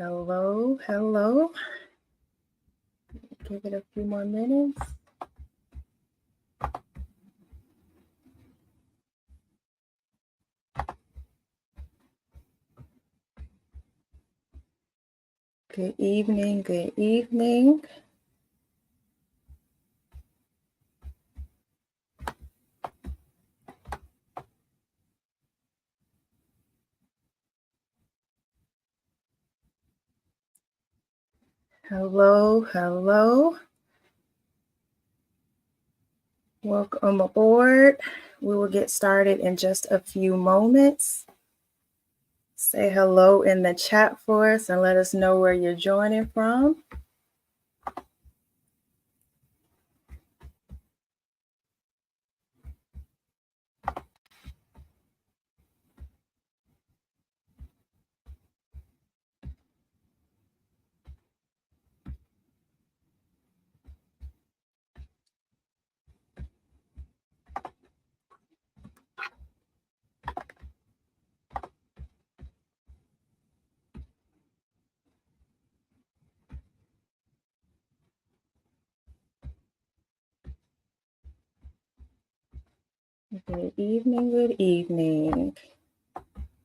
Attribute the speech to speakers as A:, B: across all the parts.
A: Hello, hello. Give it a few more minutes. Good evening, good evening. Hello, hello. Welcome aboard. We will get started in just a few moments. Say hello in the chat for us and let us know where you're joining from. Good evening, good evening.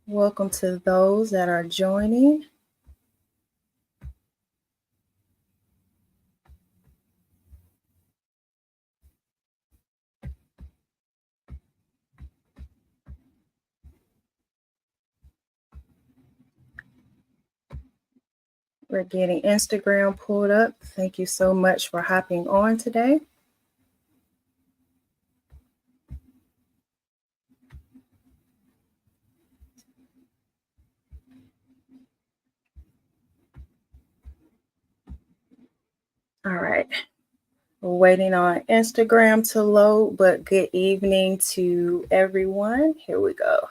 A: Welcome to those that are joining. We're getting Instagram pulled up. Thank you so much for hopping on today. All right. We're waiting on Instagram to load, but good evening to everyone. Here we go.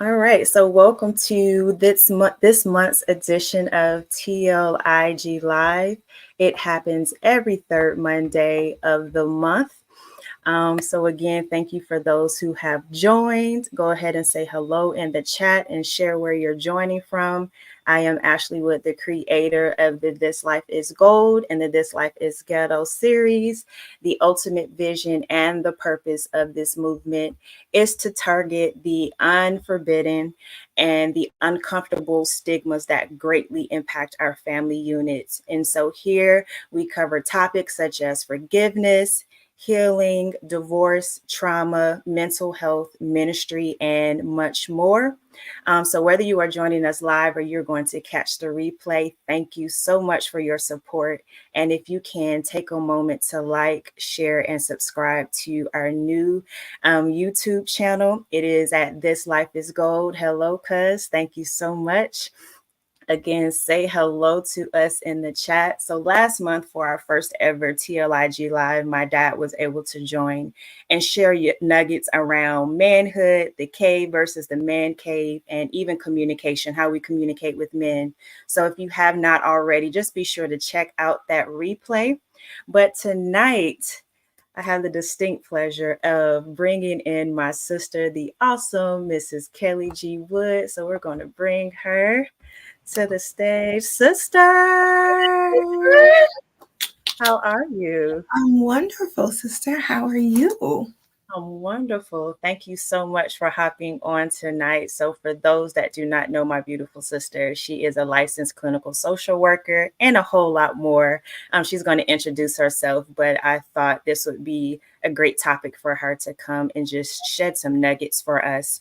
A: All right, so welcome to this month's edition of TLIGlive. It happens every third Monday of the month. So again, thank you for those who have joined. Go ahead and say hello in the chat and share where you're joining from. I am Ashley Wood, the creator of the This Life is Gold and the This Life is Ghetto series. The ultimate vision and the purpose of this movement is to target the unforbidden and the uncomfortable stigmas that greatly impact our family units. And so here we cover topics such as forgiveness, healing, divorce, trauma, mental health, ministry, and much more. So whether you are joining us live or you're going to catch the replay, thank you so much for your support. And if you can, take a moment to like, share, and subscribe to our new YouTube channel. It is at This Life is Gold. Hello, cuz. Thank you so much. Again, say hello to us in the chat. So last month for our first ever TLIGlive, my dad was able to join and share nuggets around manhood, the cave versus the man cave, and even communication, how we communicate with men. So if you have not already, just be sure to check out that replay. But tonight, I have the distinct pleasure of bringing in my sister, the awesome Mrs. Kelli G. Wood. So we're going to bring her to the stage. Sister, how are you?
B: I'm wonderful, sister. How are you?
A: I'm wonderful. Thank you so much for hopping on tonight. So for those that do not know my beautiful sister, she is a licensed clinical social worker and a whole lot more. She's going to introduce herself, but I thought this would be a great topic for her to come and just shed some nuggets for us.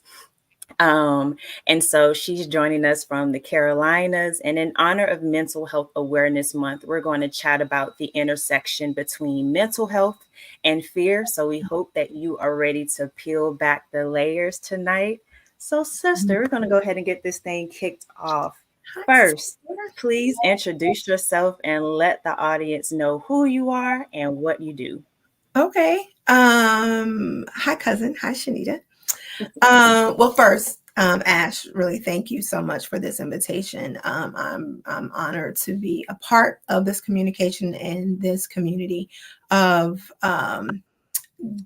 A: And so she's joining us from the Carolinas. And in honor of Mental Health Awareness Month, we're going to chat about the intersection between mental health and fear. So we hope that you are ready to peel back the layers tonight. So, sister, we're going to go ahead and get this thing kicked off. First, please introduce yourself and let the audience know who you are and what you do.
B: Okay. Hi, cousin. Hi, Shanita. Well, first, Ash, really thank you so much for this invitation. I'm honored to be a part of this communication and this community of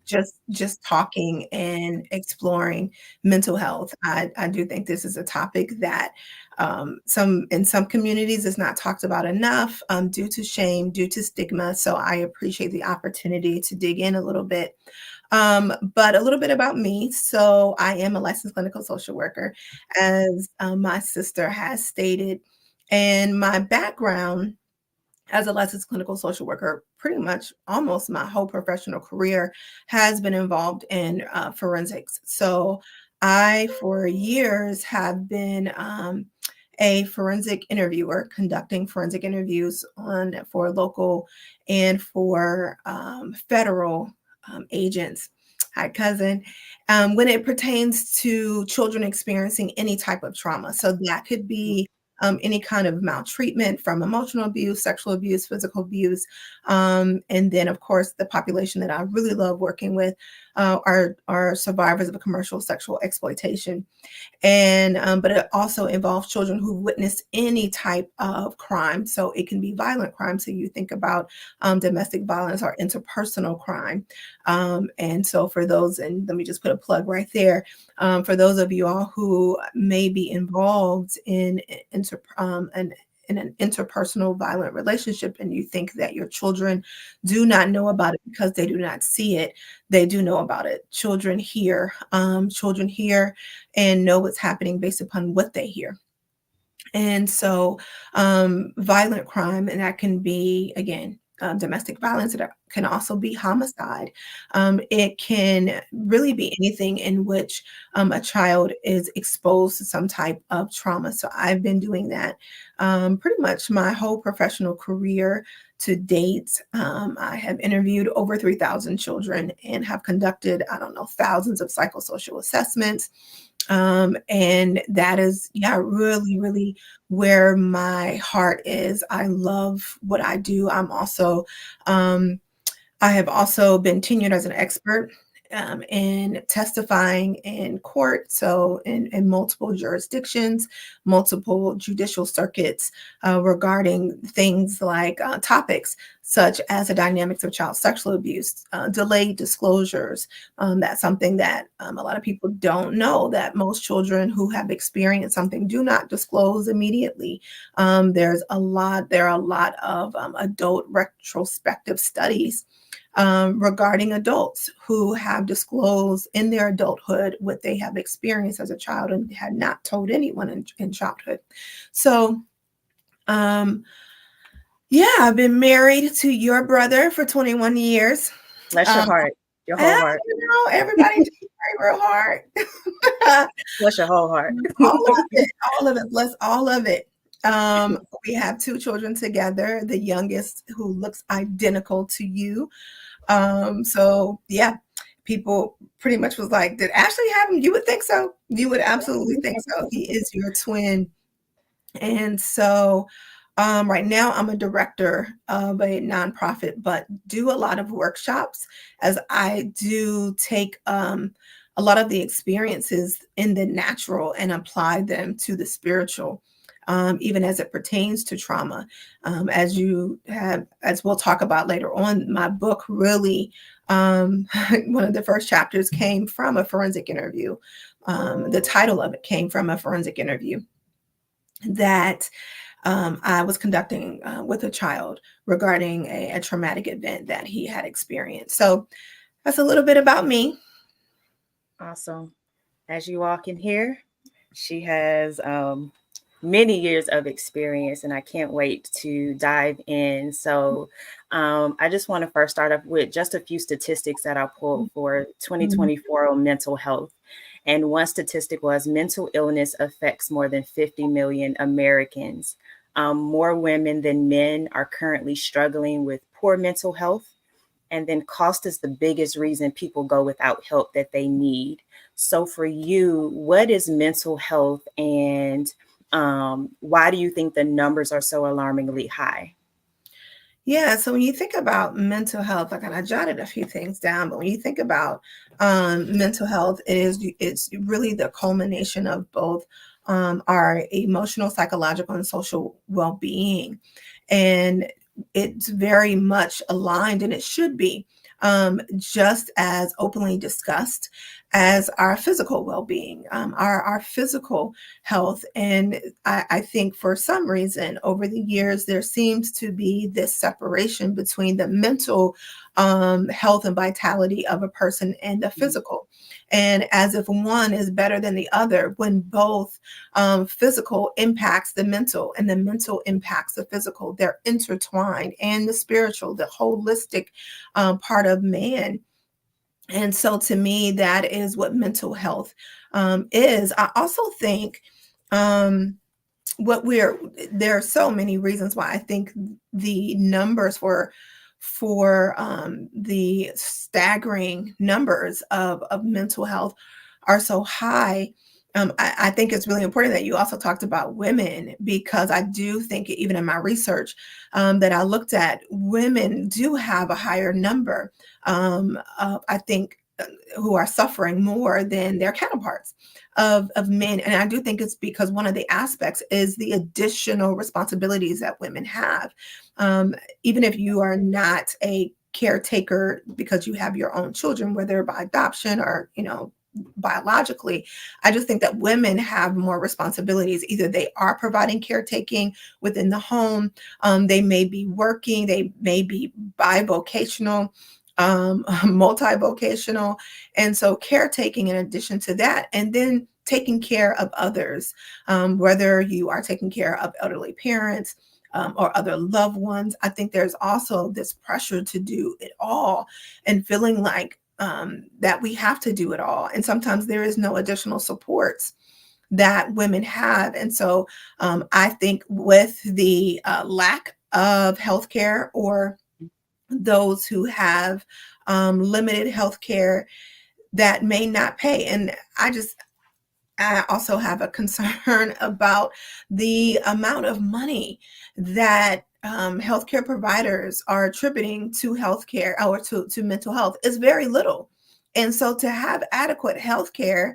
B: just talking and exploring mental health. I do think this is a topic that in some communities is not talked about enough due to shame, due to stigma. So I appreciate the opportunity to dig in a little bit. But a little bit about me. So I am a licensed clinical social worker, as my sister has stated. And my background as a licensed clinical social worker, pretty much almost my whole professional career has been involved in forensics. So I, for years, have been a forensic interviewer, conducting forensic interviews for local and for federal agents. Hi, cousin. When it pertains to children experiencing any type of trauma, so that could be any kind of maltreatment, from emotional abuse, sexual abuse, physical abuse. And then, of course, the population that I really love working with are survivors of commercial sexual exploitation. And but it also involves children who witnessed any type of crime. So it can be violent crime. So you think about domestic violence or interpersonal crime. And so for those, and let me just put a plug right there, for those of you all who may be involved in an interpersonal violent relationship, and you think that your children do not know about it because they do not see it, they do know about it. Children hear and know what's happening based upon what they hear. And so, violent crime, and that can be, again, domestic violence. It can also be homicide. It can really be anything in which a child is exposed to some type of trauma. So I've been doing that pretty much my whole professional career to date. I have interviewed over 3,000 children and have conducted, I don't know, thousands of psychosocial assessments. And that is, yeah, really, really where my heart is. I love what I do. Um, I have also been tenured as an expert in testifying in court, so in multiple jurisdictions, multiple judicial circuits, regarding things like topics such as the dynamics of child sexual abuse, delayed disclosures. That's something that a lot of people don't know, that most children who have experienced something do not disclose immediately. There are a lot of adult retrospective studies regarding adults who have disclosed in their adulthood what they have experienced as a child and had not told anyone in childhood. So, yeah, I've been married to your brother for 21 years.
A: Bless your
B: Um,
A: heart, your whole heart.
B: everybody just pray real hard.
A: Bless your whole heart.
B: All of it, bless all of it. We have 2 children together, the youngest who looks identical to you. So yeah, people pretty much was like, did Ashley have him? You would think so. You would absolutely think so. He is your twin. And so right now I'm a director of a nonprofit, but do a lot of workshops, as I do take a lot of the experiences in the natural and apply them to the spiritual. Even as it pertains to trauma. As we'll talk about later on, my book really, one of the first chapters came from a forensic interview. The title of it came from a forensic interview that I was conducting with a child regarding a traumatic event that he had experienced. So that's a little bit about me.
A: Awesome. As you all can hear, she has many years of experience, and I can't wait to dive in. So, I just want to first start off with just a few statistics that I pulled for 2024 on mental health. And one statistic was mental illness affects more than 50 million Americans. More women than men are currently struggling with poor mental health. And then cost is the biggest reason people go without help that they need. So for you, what is mental health, and why do you think the numbers are so alarmingly high?
B: Yeah, so when you think about mental health, like, and I jotted a few things down, but when you think about mental health, it's really the culmination of both our emotional, psychological, and social well-being, and it's very much aligned, and it should be. just as openly discussed as our physical well-being, our physical health. And I think for some reason over the years, there seems to be this separation between the mental health and vitality of a person and the physical. And as if one is better than the other, when both physical impacts the mental and the mental impacts the physical. They're intertwined, and the spiritual, the holistic part of man. And so to me, that is what mental health is. I also think what there are so many reasons why I think the numbers for the staggering numbers of mental health are so high. I think it's really important that you also talked about women, because I do think, even in my research that I looked at, women do have a higher number, I think, who are suffering more than their counterparts of men. And I do think it's because one of the aspects is the additional responsibilities that women have. Even if you are not a caretaker because you have your own children, whether by adoption or, biologically, I just think that women have more responsibilities. Either they are providing caretaking within the home, they may be working, they may be bivocational, multivocational. And so caretaking in addition to that, and then taking care of others, whether you are taking care of elderly parents, or other loved ones. I think there's also this pressure to do it all, and feeling like that we have to do it all. And sometimes there is no additional supports that women have. And so I think with the lack of healthcare, or those who have limited healthcare that may not pay. And I also have a concern about the amount of money that healthcare providers are attributing to healthcare, or to mental health, is very little. And so to have adequate healthcare,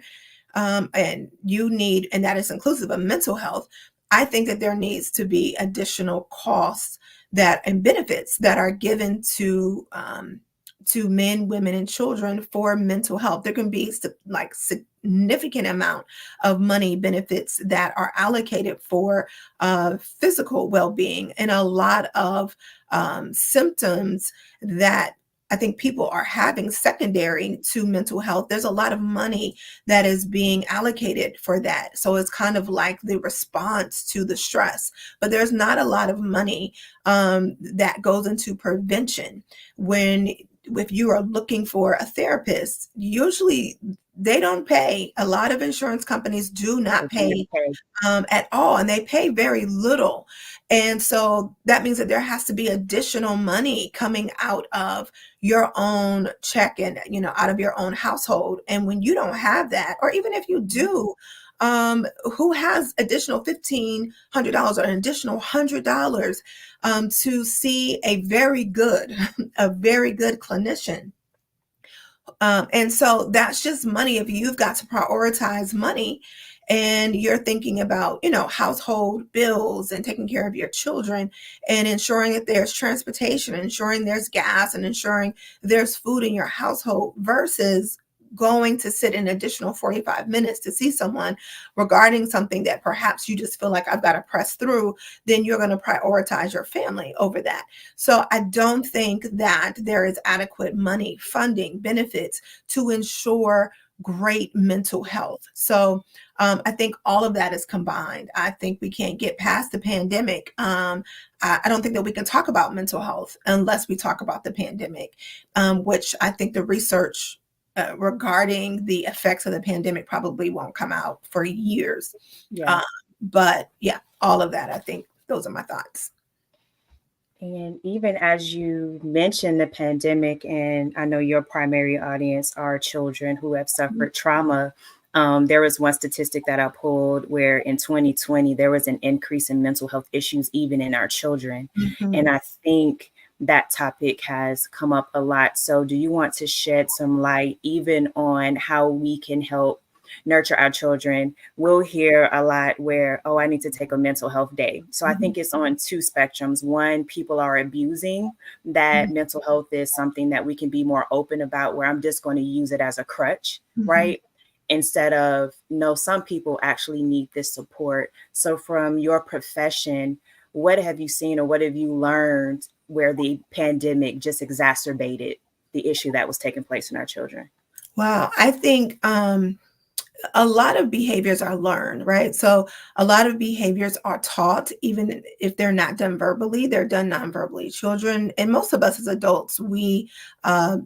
B: and and that is inclusive of mental health, I think that there needs to be additional costs and benefits that are given to men, women, and children for mental health. There can be significant amount of money benefits that are allocated for physical well-being, and a lot of symptoms that I think people are having secondary to mental health. There's a lot of money that is being allocated for that. So it's kind of like the response to the stress, but there's not a lot of money that goes into prevention. If you are looking for a therapist, usually they don't pay. A lot of insurance companies do not pay at all, and they pay very little. And so that means that there has to be additional money coming out of your own check, and out of your own household. And when you don't have that, or even if you do, who has additional $1,500 or an additional $100 to see a very good clinician? And so that's just money. If you've got to prioritize money, and you're thinking about, household bills, and taking care of your children, and ensuring that there's transportation, ensuring there's gas, and ensuring there's food in your household, versus going to sit an additional 45 minutes to see someone regarding something that perhaps you just feel like, I've got to press through, then you're going to prioritize your family over that. So I don't think that there is adequate money, funding, benefits to ensure great mental health. So I think all of that is combined. I think we can't get past the pandemic. I don't think that we can talk about mental health unless we talk about the pandemic, which I think the research regarding the effects of the pandemic probably won't come out for years.
A: Yeah.
B: But yeah, all of that, I think those are my thoughts.
A: And even as you mentioned the pandemic, and I know your primary audience are children who have suffered trauma, there was one statistic that I pulled where in 2020, there was an increase in mental health issues, even in our children.
B: Mm-hmm.
A: And I think that topic has come up a lot. So do you want to shed some light even on how we can help nurture our children, we'll hear a lot where, oh, I need to take a mental health day. So I think it's on two spectrums. One, people are abusing that mental health is something that we can be more open about, where I'm just going to use it as a crutch, right? Instead of, no, some people actually need this support. So from your profession, what have you seen or what have you learned where the pandemic just exacerbated the issue that was taking place in our children?
B: Wow. I think a lot of behaviors are learned, right? So a lot of behaviors are taught, even if they're not done verbally, they're done non-verbally. Children, and most of us as adults, uh,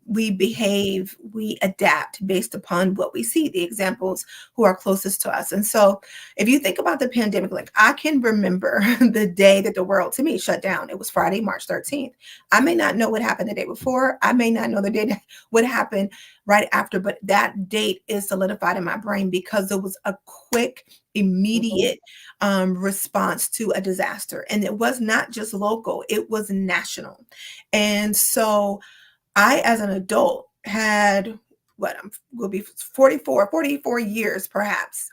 B: we behave, we adapt based upon what we see, the examples who are closest to us. And so if you think about the pandemic, like I can remember the day that the world to me shut down. It was Friday, March 13th. I may not know what happened the day before. I may not know the day that what happened right after, but that date is solidified in my brain because it was a quick,
A: Mm-hmm.
B: immediate response to a disaster. And it was not just local, it was national. And so I, as an adult, had what will be 44 years perhaps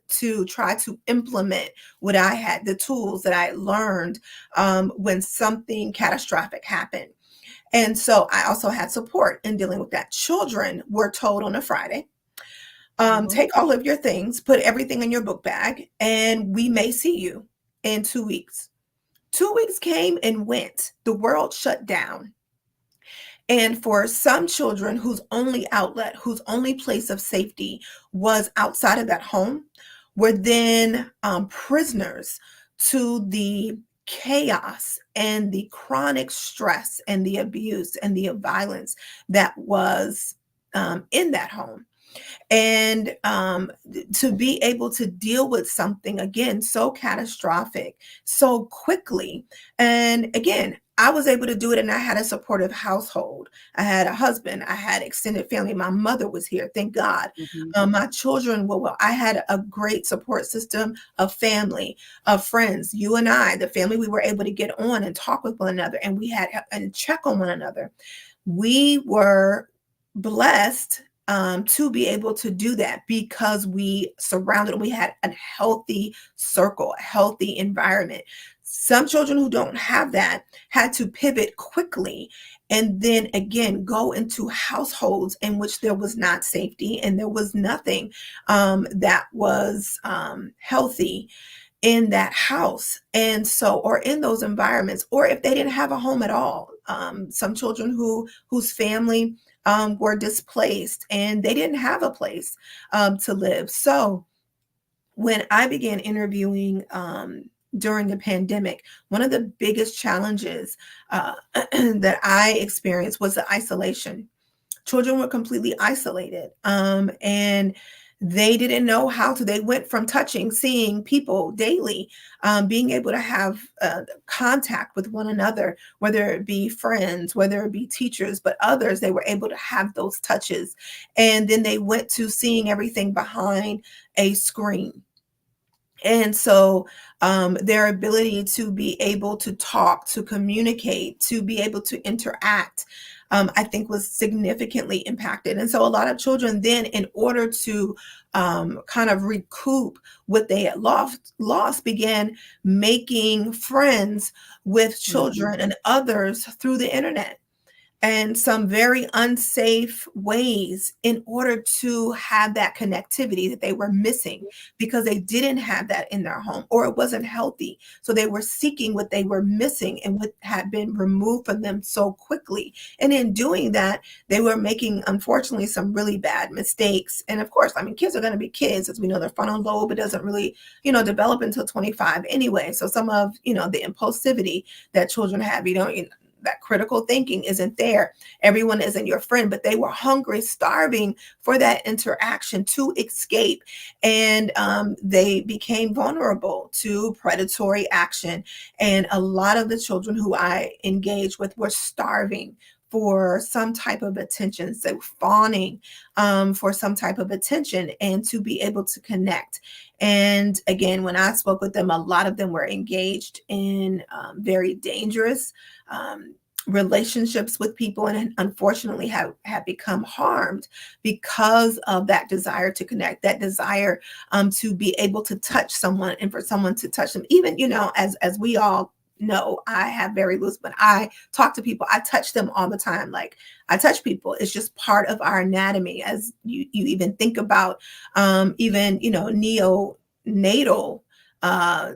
B: to try to implement what I had, the tools that I learned when something catastrophic happened. And so I also had support in dealing with that. Children were told on a Friday,
A: Mm-hmm.
B: take all of your things, put everything in your book bag, and we may see you in 2 weeks. 2 weeks came and went. The world shut down. And for some children whose only outlet, whose only place of safety was outside of that home, were then prisoners to the chaos and the chronic stress and the abuse and the violence that was in that home. And to be able to deal with something again so catastrophic so quickly. And again, I was able to do it, and I had a supportive household. I had a husband, I had extended family. My mother was here, thank God.
A: Mm-hmm.
B: My children were well. I had a great support system of family, of friends. You and I, the family, we were able to get on and talk with one another, and we had and check on one another. We were blessed to be able to do that because we had a healthy circle, a healthy environment. Some children who don't have that had to pivot quickly and then again go into households in which there was not safety and there was nothing that was healthy in that house. And so, or in those environments, or if they didn't have a home at all. Some children whose family were displaced and they didn't have a place to live. So when I began interviewing during the pandemic, one of the biggest challenges that I experienced was the isolation. Children were completely isolated, and they didn't know how to. They went from touching, seeing people daily, being able to have contact with one another, whether it be friends, whether it be teachers, but others, they were able to have those touches. And then they went to seeing everything behind a screen. And so their ability to be able to talk, to communicate, to be able to interact, I think was significantly impacted. And so a lot of children then, in order to kind of recoup what they had lost, began making friends with
A: Mm-hmm.
B: children and others through the internet and some very unsafe ways in order to have that connectivity that they were missing because they didn't have that in their home or it wasn't healthy. So they were seeking what they were missing and what had been removed from them so quickly. And in doing that, they were making, unfortunately, some really bad mistakes. And of course, I mean, kids are going to be kids. As we know, their frontal lobe, it doesn't really, develop until 25 anyway. So some of, the impulsivity that children have, that critical thinking isn't there. Everyone isn't your friend, but they were hungry, starving for that interaction to escape. And they became vulnerable to predatory action. And a lot of the children who I engaged with were starving for some type of attention, so fawning for some type of attention and to be able to connect. And again, when I spoke with them, a lot of them were engaged in very dangerous relationships with people, and unfortunately have become harmed because of that desire to connect, that desire to be able to touch someone and for someone to touch them. Even, as we all know, I have very loose, but I talk to people, I touch them all the time. Like, I touch people. It's just part of our anatomy. As you even think about even, neonatal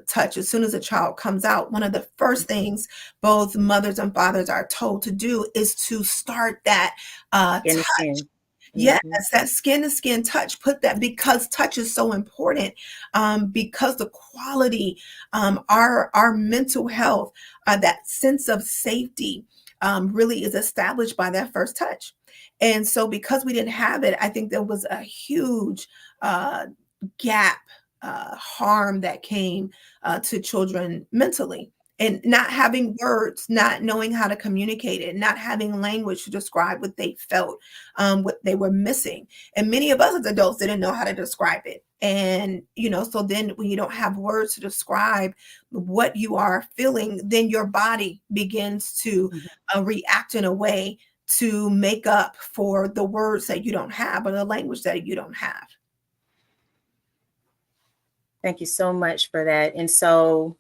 B: touch. As soon as a child comes out, one of the first things both mothers and fathers are told to do is to start that
A: Skin to
B: touch.
A: skin.
B: Yes,
A: Hmm.
B: that skin to skin touch. Put that, because touch is so important. Because the quality, our mental health, that sense of safety, really is established by that first touch. And so, because we didn't have it, I think there was a huge uh, gap, harm that came to children mentally. And not having words, not knowing how to communicate it, not having language to describe what they felt, what they were missing. And many of us as adults didn't know how to describe it. And, so then when you don't have words to describe what you are feeling, then your body begins to react in a way to make up for the words that you don't have or the language that you don't have.
A: Thank you so much for that. And so,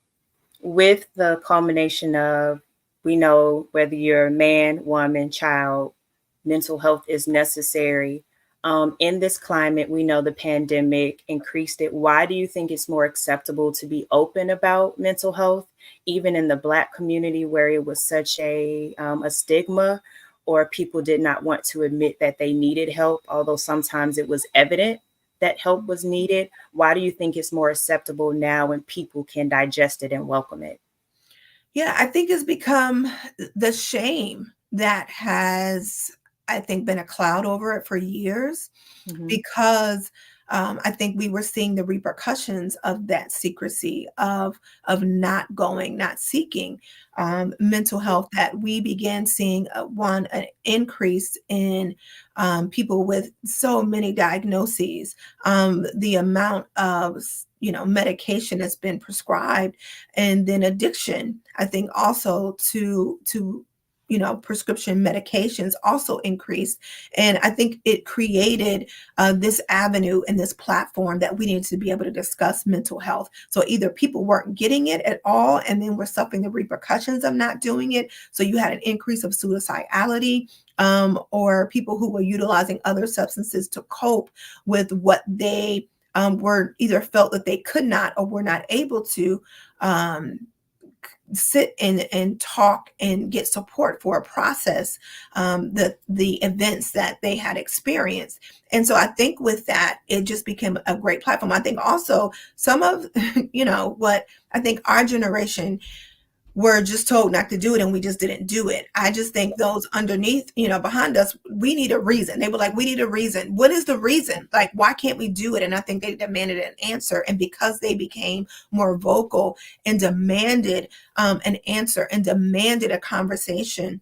A: with the culmination of, we know whether you're a man, woman, child, mental health is necessary. In this climate, we know the pandemic increased it. Why do you think it's more acceptable to be open about mental health, even in the Black community where it was such a stigma, or people did not want to admit that they needed help, although sometimes it was evident that help was needed? Why do you think it's more acceptable now when people can digest it and welcome it?
B: Yeah, I think it's become the shame that has, I think, been a cloud over it for years,
A: Hmm.
B: because I think we were seeing the repercussions of that secrecy, of not going, not seeking mental health. That we began seeing an increase in people with so many diagnoses, the amount of medication that's been prescribed, and then addiction. I think also to prescription medications also increased. And I think it created this avenue and this platform that we needed to be able to discuss mental health. So either people weren't getting it at all, and then we're suffering the repercussions of not doing it. So you had an increase of suicidality, or people who were utilizing other substances to cope with what they were either felt that they could not or were not able to um, sit and talk and get support for a process, the events that they had experienced. And so I think with that, it just became a great platform. I think also some of what I think our generation were just told not to do it, and we just didn't do it. I just think those underneath, behind us, we need a reason. They were like, we need a reason. What is the reason? Like, why can't we do it? And I think they demanded an answer. And because they became more vocal and demanded an answer and demanded a conversation,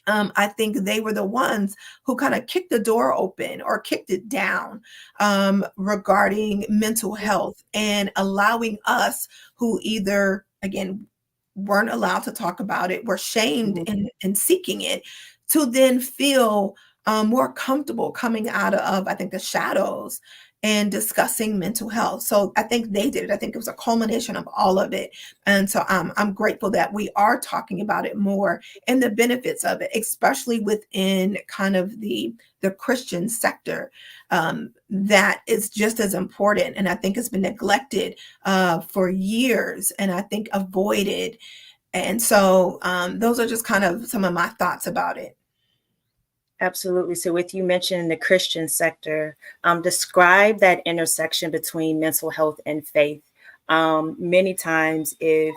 B: I think they were the ones who kind of kicked the door open or kicked it down, regarding mental health, and allowing us, who either, again, weren't allowed to talk about it, were shamed
A: Hmm.
B: in seeking it, to then feel more comfortable coming out of, I think, the shadows and discussing mental health. So I think they did it. I think it was a culmination of all of it. And so I'm grateful that we are talking about it more, and the benefits of it, especially within kind of the Christian sector, that is just as important. And I think it's been neglected for years, and I think avoided. And so those are just kind of some of my thoughts about it.
A: Absolutely. So, with you mentioning the Christian sector, describe that intersection between mental health and faith. Many times, if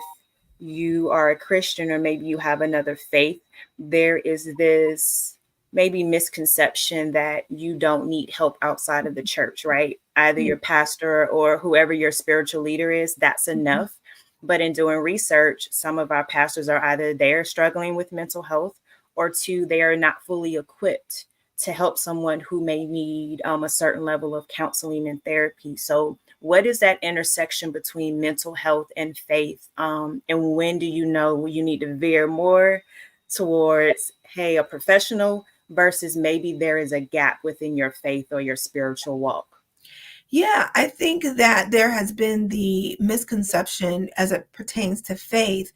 A: you are a Christian or maybe you have another faith, there is this maybe misconception that you don't need help outside of the church, right? Either
B: Mm,
A: your pastor or whoever your spiritual leader is, that's
B: mhm,
A: enough. But in doing research, some of our pastors are either they're struggling with mental health, or two, they are not fully equipped to help someone who may need a certain level of counseling and therapy. So, what is that intersection between mental health and faith? And when do you know you need to veer more towards, hey, a professional versus maybe there is a gap within your faith or your spiritual walk?
B: Yeah, I think that there has been the misconception as it pertains to faith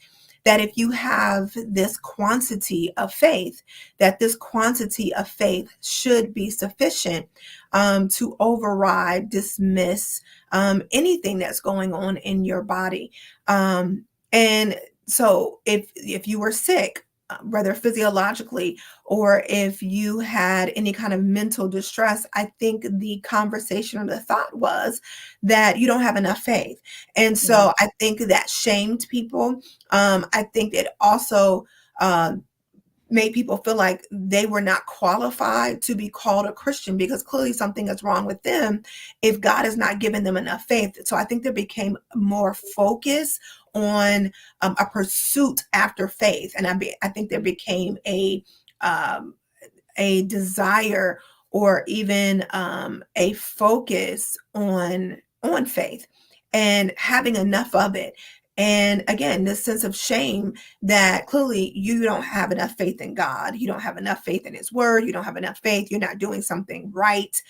B: that if you have this quantity of faith, that this quantity of faith should be sufficient to override, dismiss anything that's going on in your body. And so if you were sick, whether physiologically or if you had any kind of mental distress, I think the conversation or the thought was that you don't have enough faith. And
A: Mhm.
B: so I think that shamed people. I think it also uh, made people feel like they were not qualified to be called a Christian because clearly something is wrong with them if God has not given them enough faith. So I think there became more focus on a pursuit after faith, and I think there became um, a desire or even a focus on faith and having enough of it. And again, this sense of shame that clearly you don't have enough faith in God, you don't have enough faith in His Word, you don't have enough faith, you're not doing something right,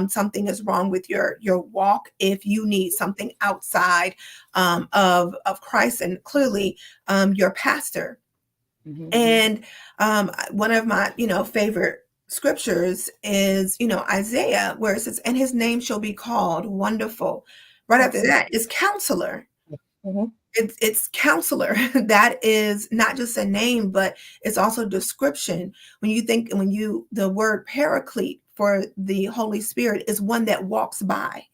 B: something is wrong with your walk if you need something outside of Christ, and clearly your pastor.
A: Mhm.
B: And one of my, favorite scriptures is, Isaiah, where it says, "And His name shall be called Wonderful." Right after
A: Absolutely.
B: that is Counselor.
A: Mhm.
B: It's Counselor. That is not just a name, but it's also description. The word Paraclete for the Holy Spirit is one that walks by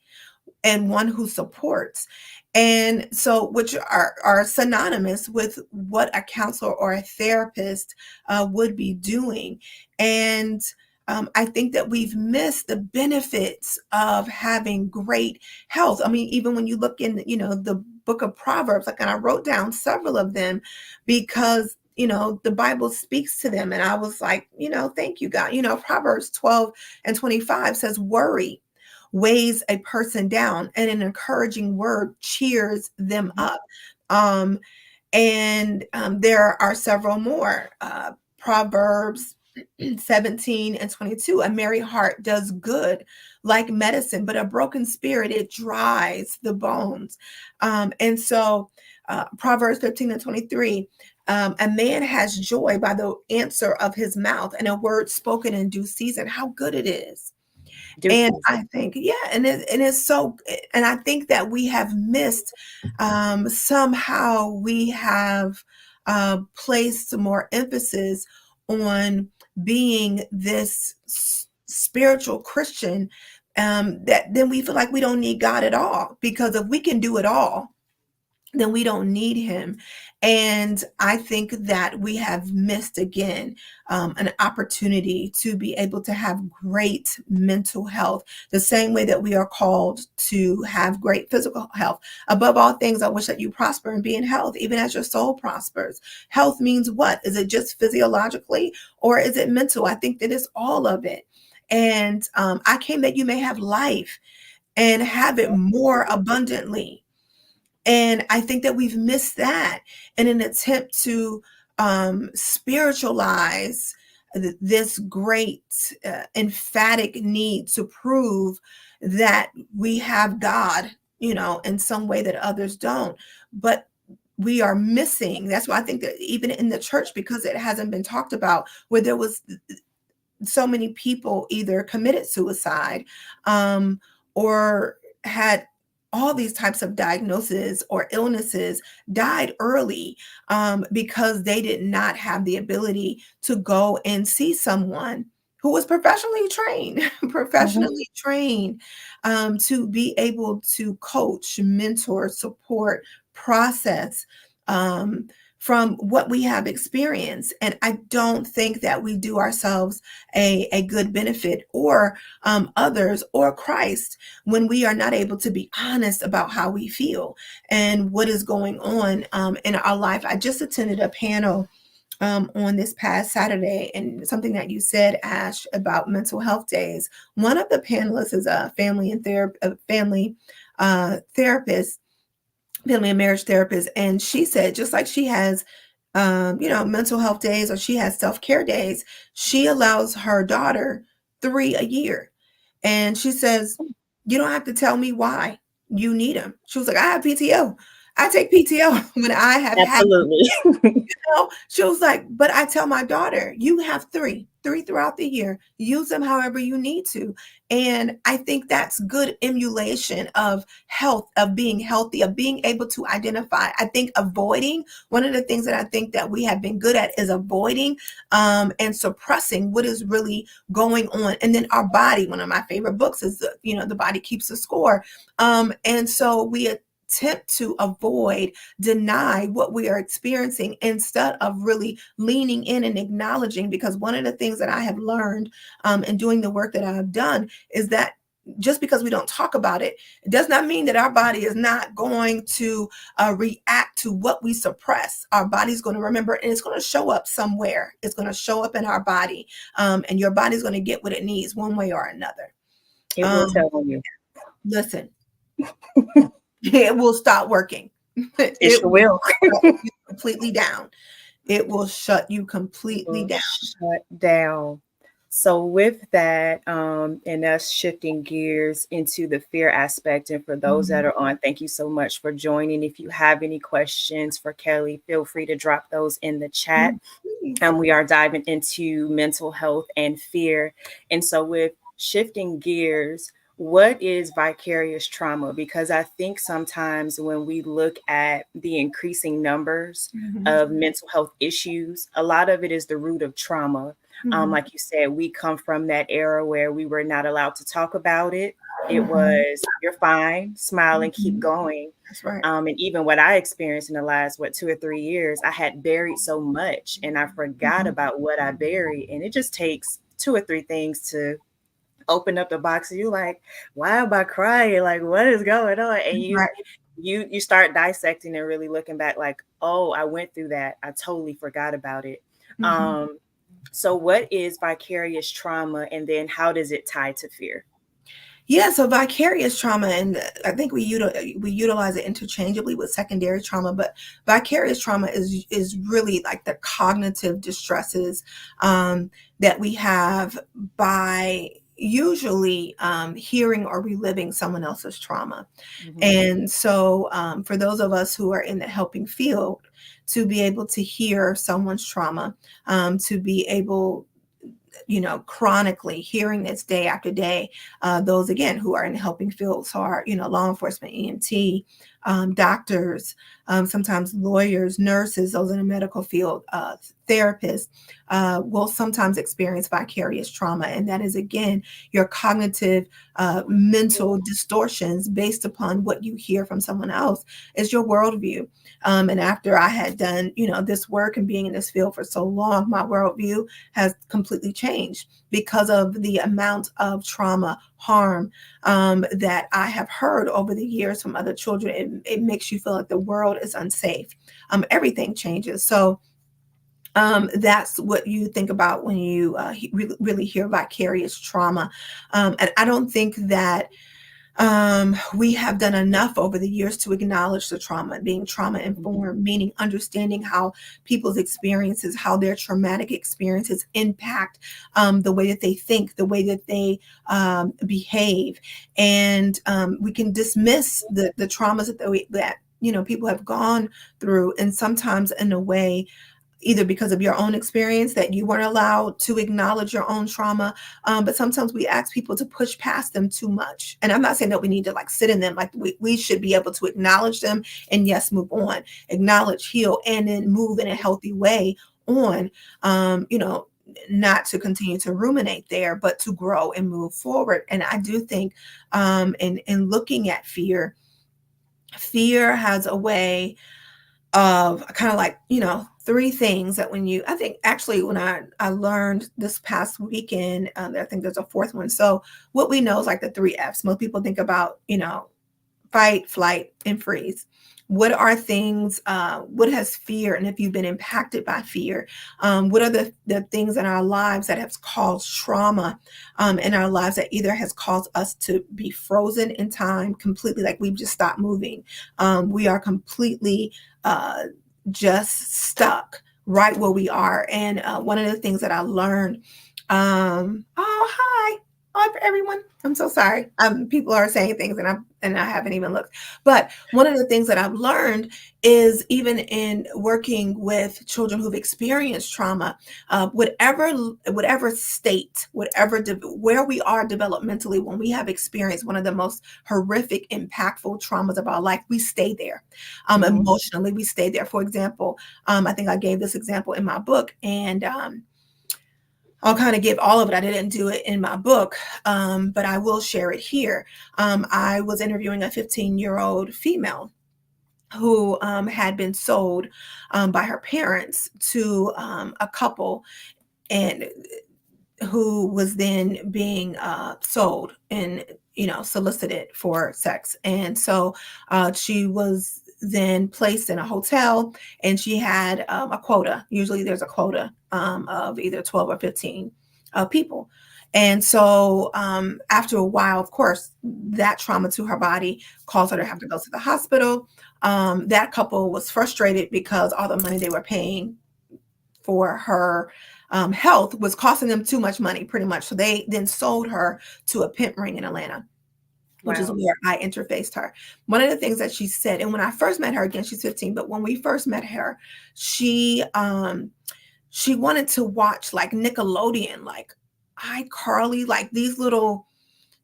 B: and one who supports. And so, which are synonymous with what a counselor or a therapist would be doing. And I think that we've missed the benefits of having great health. I mean, even when you look in, the book of Proverbs, like, and I wrote down several of them because the Bible speaks to them. And I was like, thank you, God. Proverbs 12:25 says, "Worry weighs a person down, and an encouraging word cheers them
A: Mhm.
B: up." Um, and there are several more. Proverbs 17:22, "A merry heart does good like medicine, but a broken spirit, it dries the bones." And so Proverbs 15:23, "A man has joy by the answer of his mouth, and a word spoken in due season." How good it is.
A: Due
B: And
A: season.
B: I think, yeah, and it's so, and I think that we have missed, somehow we have placed more emphasis on being this spiritual Christian, that then we feel like we don't need God at all, because if we can do it all, then we don't need Him. And I think that we have missed again an opportunity to be able to have great mental health, the same way that we are called to have great physical health. Above all things, I wish that you prosper and be in health, even as your soul prospers. Health means what? Is it just physiologically, or is it mental? I think that it's all of it. And I came that you may have life and have it more abundantly. And I think that we've missed that in an attempt to spiritualize this great, emphatic need to prove that we have God, in some way that others don't. But we are missing. That's why I think that even in the church, because it hasn't been talked about, where there was so many people either committed suicide, or had all these types of diagnoses or illnesses, died early, because they did not have the ability to go and see someone who was professionally trained,
A: Mhm.
B: professionally trained, to be able to coach, mentor, support, process, um, from what we have experienced. And I don't think that we do ourselves a good benefit, or others, or Christ, when we are not able to be honest about how we feel and what is going on in our life. I just attended a panel on this past Saturday, and something that you said, Ash, about mental health days. One of the panelists is a therapist, family and marriage therapist, and she said, just like she has mental health days, or she has self-care days, she allows her daughter 3 a year. And she says, "You don't have to tell me why you need them." She was like, "I have PTO. I take PTO when I have had."
A: Absolutely.
B: She was like, "But I tell my daughter, you have three throughout the year. Use them however you need to." And I think that's good emulation of health, of being healthy, of being able to identify. I think avoiding, one of the things that I think that we have been good at is avoiding and suppressing what is really going on. And then our body, one of my favorite books is The Body Keeps the Score. And so we attempt to avoid, deny what we are experiencing instead of really leaning in and acknowledging. Because one of the things that I have learned in doing the work that I've done is that just because we don't talk about it, it does not mean that our body is not going to react to what we suppress. Our body's going to remember, and it's going to show up somewhere. It's going to show up in our body, and your body's going to get what it needs one way or another.
A: It will
B: Um,
A: tell you.
B: Listen, it will stop working.
A: It
B: It
A: sure
B: will
A: will.
B: shut you completely down. It will shut you completely
A: Will
B: down.
A: shut down. So with that, and us shifting gears into the fear aspect, and for those that
B: Mhm.
A: are on, thank you so much for joining. If you have any questions for Kelli, feel free to drop those in the chat.
B: Mhm. Please.
A: And we are diving into mental health and fear. And so, with shifting gears, what is vicarious trauma? Because I think sometimes when we look at the increasing numbers
B: Mhm.
A: of mental health issues, a lot of it is the root of trauma.
B: Mhm.
A: Like you said, we come from that era where we were not allowed to talk about it. It
B: Mhm.
A: was, you're fine, smile and keep
B: Mhm.
A: going.
B: That's right.
A: And even what I experienced in the last, 2 or 3 years, I had buried so much and I forgot
B: Mhm.
A: about what I buried. And it just takes two or three things to open up the box. And you're like, why am I crying? Like, what is going on? And
B: That's
A: you
B: right.
A: you start dissecting and really looking back like, oh, I went through that. I totally forgot about it.
B: Mhm.
A: Um, so what is vicarious trauma, and then how does it tie to fear?
B: Yeah, so vicarious trauma, and I think we utilize it interchangeably with secondary trauma, but vicarious trauma is really like the cognitive distresses that we have by usually hearing or reliving someone else's trauma.
A: Mhm.
B: And so, for those of us who are in the helping field, to be able to hear someone's trauma, to be able, chronically hearing this day after day, those again who are in the helping fields, who are, law enforcement, EMT, doctors, sometimes lawyers, nurses, those in the medical field, therapists, will sometimes experience vicarious trauma. And that is, again, your cognitive, mental distortions based upon what you hear from someone else is your worldview. And after I had done, this work and being in this field for so long, my worldview has completely changed because of the amount of trauma, harm that I have heard over the years from other children. It makes you feel like the world is unsafe. Everything changes. So that's what you think about when you really hear vicarious trauma. And I don't think that we have done enough over the years to acknowledge the trauma, being trauma
A: Mhm.
B: informed, meaning understanding how people's experiences, how their traumatic experiences impact the way that they think, the way that they behave. And we can dismiss the traumas that people have gone through, and sometimes in a way, either because of your own experience that you weren't allowed to acknowledge your own trauma. But sometimes we ask people to push past them too much. And I'm not saying that we need to like sit in them. Like we should be able to acknowledge them and yes, move on, acknowledge, heal, and then move in a healthy way on, not to continue to ruminate there, but to grow and move forward. And I do think in looking at fear has a way of kind of like, three things that I think actually when I learned this past weekend, I think there's a fourth one. So what we know is like the three F's. Most people think about, fight, flight, and freeze. What are things, what has fear, and if you've been impacted by fear, what are the things in our lives that have caused trauma in our lives that either has caused us to be frozen in time completely, like we've just stopped moving. We are completely just stuck right where we are. And one of the things that I learned, oh, hi. Hi, everyone. I'm so sorry. People are saying things and I haven't even looked. But one of the things that I've learned is even in working with children who've experienced trauma, whatever state, where we are developmentally, when we have experienced one of the most horrific, impactful traumas of our life, we stay there.
A: Mhm.
B: Emotionally, we stay there. For example, I think I gave this example in my book, and I'll kind of give all of it. I didn't do it in my book, but I will share it here. I was interviewing a 15-year-old female who had been sold by her parents to a couple, and who was then being sold and solicited for sex. And so she was then placed in a hotel, and she had a quota. Usually there's a quota of either 12 or 15 people. And so after a while, of course, that trauma to her body caused her to have to go to the hospital. That couple was frustrated because all the money they were paying for her health was costing them too much money, pretty much. So they then sold her to a pimp ring in Atlanta, which is
A: Wow.
B: where I interfaced her. One of the things that she said, and when I first met her, again, she's 15, but when we first met her, she wanted to watch like Nickelodeon, like iCarly, like these little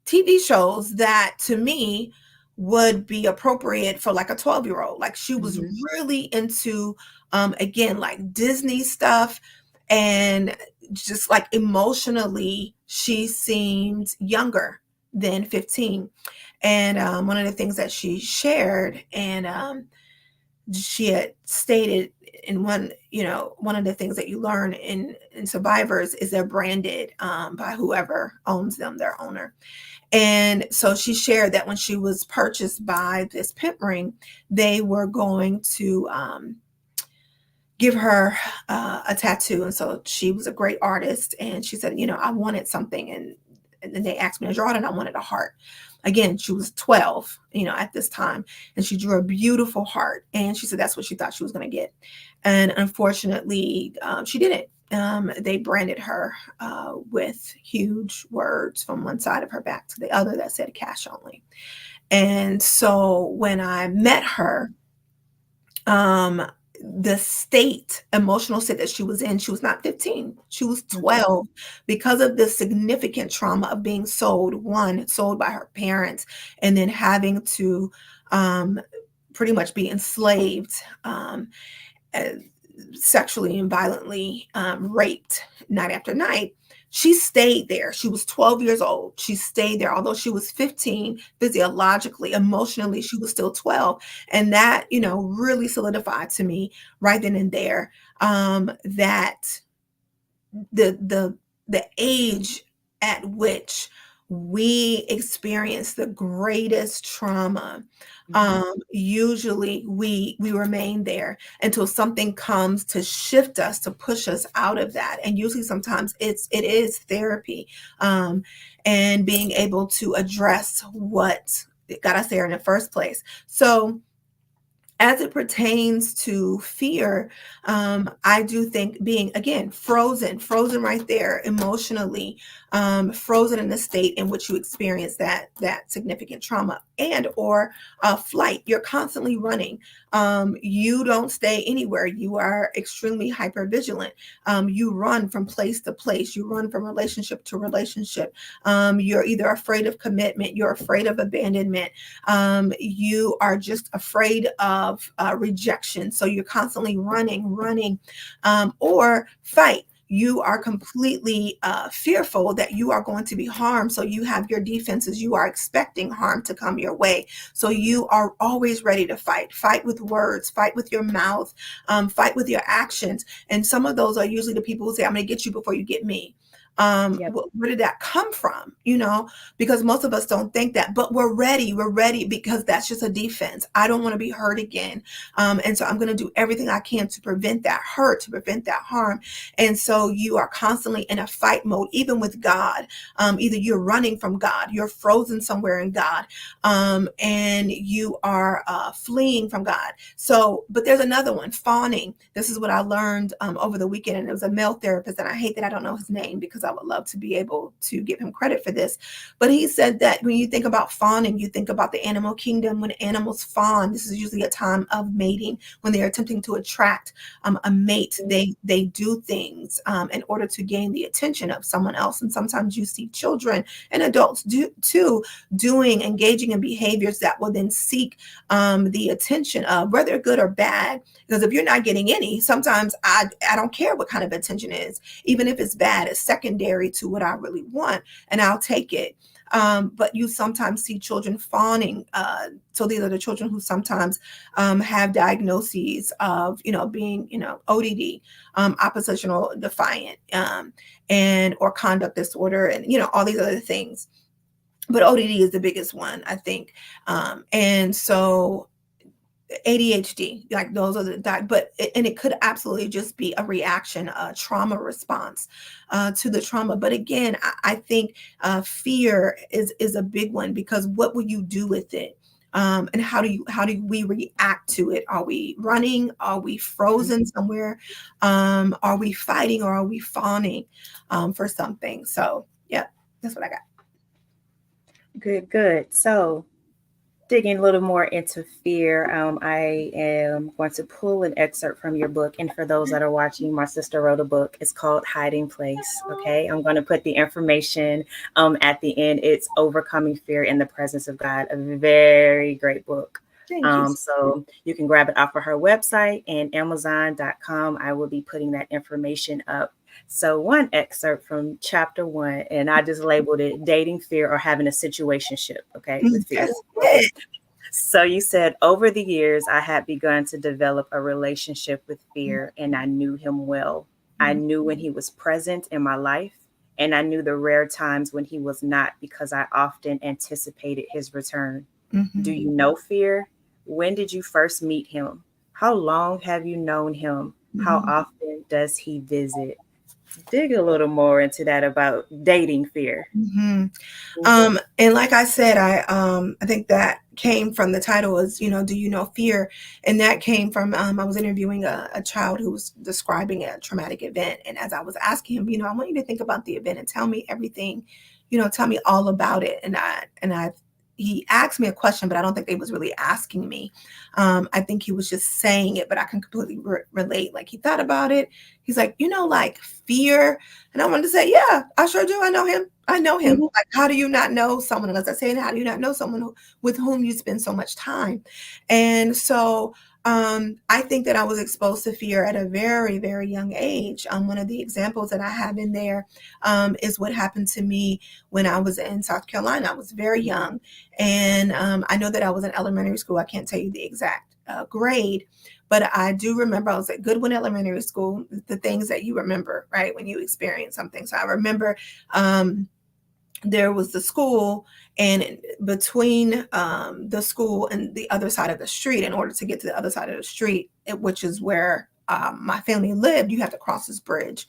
B: TV shows that to me would be appropriate for like a 12-year-old. Like she was
A: Mhm.
B: really into again, like Disney stuff, and just like emotionally she seemed younger than 15. And one of the things that she shared, and she had stated in one of the things that you learn in survivors is they're branded by whoever owns them, their owner. And so she shared that when she was purchased by this pimp ring, they were going to give her a tattoo. And so she was a great artist. And she said, I wanted something. And then they asked me to draw it, and I wanted a heart. Again, she was 12, at this time. And she drew a beautiful heart. And she said that's what she thought she was going to get. And unfortunately, she didn't. They branded her with huge words from one side of her back to the other that said cash only. And so when I met her, um, the emotional state that she was in, she was not 15, she was
A: Mhm.
B: 12, because of the significant trauma of being sold by her parents, and then having to um, pretty much be enslaved, uh, sexually and violently raped night after night. She stayed there. She was 12 years old. She stayed there. Although she was 15 physiologically, emotionally, she was still 12. And that, really solidified to me right then and there that the age at which we experience the greatest trauma,
A: Mhm.
B: usually we remain there until something comes to shift us, to push us out of that. And usually sometimes it is therapy, and being able to address what got us there in the first place. So as it pertains to fear, I do think being, again, frozen right there emotionally, frozen in the state in which you experience that significant trauma, and or flight. You're constantly running. You don't stay anywhere. You are extremely hyper vigilant. You run from place to place. You run from relationship to relationship. You're either afraid of commitment. You're afraid of abandonment. You are just afraid of rejection. So you're constantly running, or fight. You are completely fearful that you are going to be harmed. So you have your defenses. You are expecting harm to come your way. So you are always ready to fight with words, fight with your mouth, fight with your actions. And some of those are usually the people who say, I'm going to get you before you get me.
A: Yep.
B: Where did that come from? You know, because most of us don't think that, but we're ready. We're ready because that's just a defense. I don't want to be hurt again. And so I'm going to do everything I can to prevent that hurt, to prevent that harm. And so you are constantly in a fight mode, even with God. Either you're running from God, you're frozen somewhere in God, and you are fleeing from God. So, but there's another one, fawning. This is what I learned over the weekend, and it was a male therapist, and I hate that I don't know his name because I would love to be able to give him credit for this. But he said that when you think about fawning, you think about the animal kingdom. When animals fawn, this is usually a time of mating, when they're attempting to attract a mate. They do things in order to gain the attention of someone else. And sometimes you see children and adults do too, engaging in behaviors that will then seek the attention of, whether good or bad. Because if you're not getting any, sometimes I don't care what kind of attention it is, even if it's bad, it's secondary to what I really want, and I'll take it. But you sometimes see children fawning. So these are the children who sometimes have diagnoses of, being, ODD, oppositional defiant, and or conduct disorder, and all these other things. But ODD is the biggest one, I think. And so ADHD, like those are and it could absolutely just be a reaction, a trauma response to the trauma. But again, I think fear is a big one, because what will you do with it? And how do we react to it? Are we running? Are we frozen somewhere? Are we fighting, or are we fawning for something? So yeah, that's what I got.
A: Good. So, digging a little more into fear, I am going to pull an excerpt from your book. And for those that are watching, my sister wrote a book. It's called Hiding Place. Okay. I'm going to put the information at the end. It's Overcoming Fear in the Presence of God, a very great book.
B: Thank you.
A: So you can grab it off of her website and Amazon.com. I will be putting that information up. So one excerpt from chapter 1, and I just labeled it Dating Fear or Having a Situationship, okay, with fear. So you said, over the years, I had begun to develop a relationship with fear, and I knew him well. I knew when he was present in my life, and I knew the rare times when he was not, because I often anticipated his return. Do you know fear? When did you first meet him? How long have you known him? How often does he visit? Dig a little more into that about dating fear.
B: And like I said, I think that came from the title is, do you know fear? And that came from, I was interviewing a child who was describing a traumatic event. And as I was asking him, I want you to think about the event and tell me everything, tell me all about it. He asked me a question, but I don't think he was really asking me. I think he was just saying it, but I can completely relate. Like, he thought about it. He's like, like fear. And I wanted to say, yeah, I sure do. I know him. Like, how do you not know someone? And as I say, how do you not know someone with whom you spend so much time? And so I think that I was exposed to fear at a very, very young age. One of the examples that I have in there is what happened to me when I was in South Carolina. I was very young, and I know that I was in elementary school. I can't tell you the exact grade, but I do remember I was at Goodwin Elementary School, the things that you remember, right, when you experience something. So I remember there was the school, and between the school and the other side of the street, in order to get to the other side of the street, which is where my family lived, you have to cross this bridge.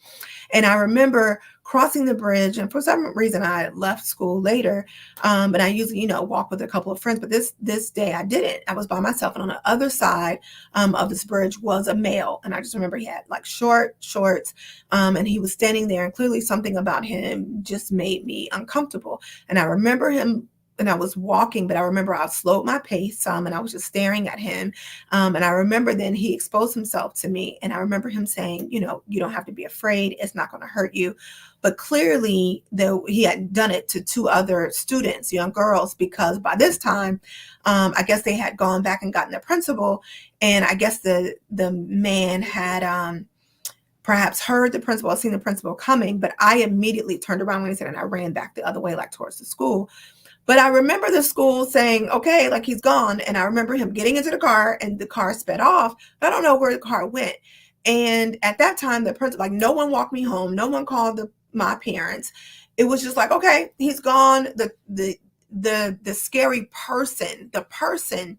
B: And I remember crossing the bridge, and for some reason I left school later, and I usually, walk with a couple of friends, but this day I didn't. I was by myself, and on the other side of this bridge was a male, and I just remember he had like short shorts, and he was standing there, and clearly something about him just made me uncomfortable. And I remember him, and I was walking, but I remember I slowed my pace, and I was just staring at him. And I remember then he exposed himself to me, and I remember him saying, you don't have to be afraid. It's not going to hurt you. But clearly, though, he had done it to 2 other students, young girls, because by this time, I guess they had gone back and gotten the principal, and I guess the man had perhaps heard the principal, seen the principal coming, but I immediately turned around when he said, and I ran back the other way, like towards the school. But I remember the school saying, okay, like, he's gone. And I remember him getting into the car, and the car sped off. But I don't know where the car went. And at that time, the principal, like, no one walked me home. No one called my parents, it was just like, okay, he's gone. The scary person, the person